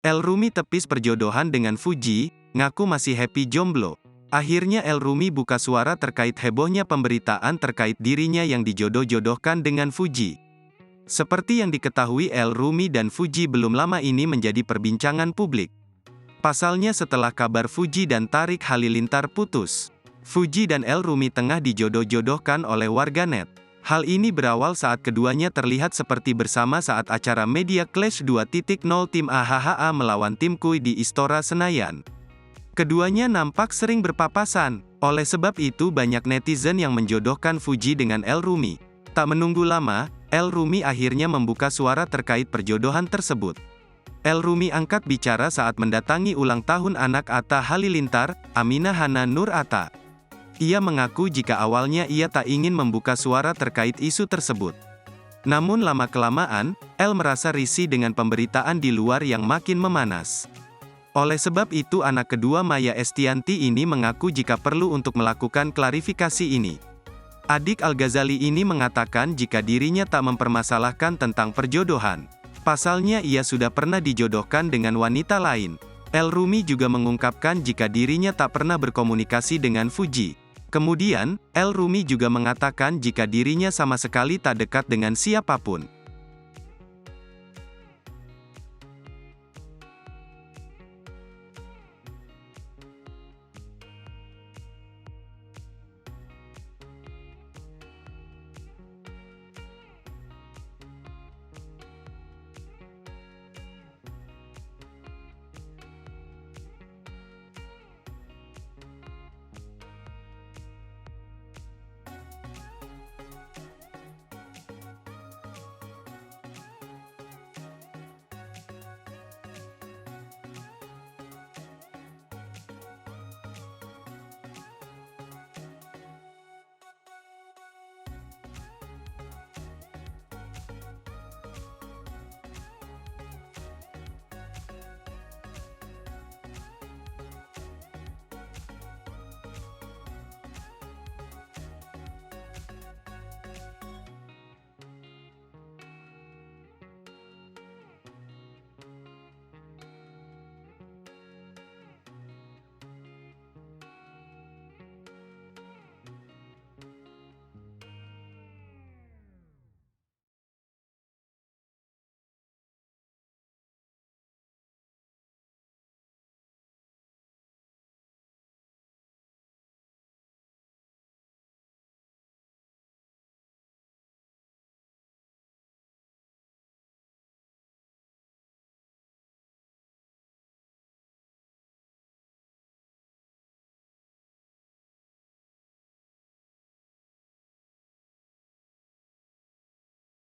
El Rumi tepis perjodohan dengan Fuji, ngaku masih happy jomblo. Akhirnya El Rumi buka suara terkait hebohnya pemberitaan terkait dirinya yang dijodoh-jodohkan dengan Fuji. Seperti yang diketahui, El Rumi dan Fuji belum lama ini menjadi perbincangan publik. Pasalnya setelah kabar Fuji dan Tarik Halilintar putus, Fuji dan El Rumi tengah dijodoh-jodohkan oleh warganet. Hal ini berawal saat keduanya terlihat seperti bersama saat acara Media Clash 2.0 tim AHHA melawan tim Kui di Istora Senayan. Keduanya nampak sering berpapasan. Oleh sebab itu banyak netizen yang menjodohkan Fuji dengan El Rumi. Tak menunggu lama, El Rumi akhirnya membuka suara terkait perjodohan tersebut. El Rumi angkat bicara saat mendatangi ulang tahun anak Atta Halilintar, Aminah Hana Nur Atta. Ia mengaku jika awalnya ia tak ingin membuka suara terkait isu tersebut. Namun lama-kelamaan, El merasa risih dengan pemberitaan di luar yang makin memanas. Oleh sebab itu anak kedua Maya Estianty ini mengaku jika perlu untuk melakukan klarifikasi ini. Adik Al-Ghazali ini mengatakan jika dirinya tak mempermasalahkan tentang perjodohan. Pasalnya ia sudah pernah dijodohkan dengan wanita lain. El Rumi juga mengungkapkan jika dirinya tak pernah berkomunikasi dengan Fuji. Kemudian, El Rumi juga mengatakan jika dirinya sama sekali tak dekat dengan siapapun.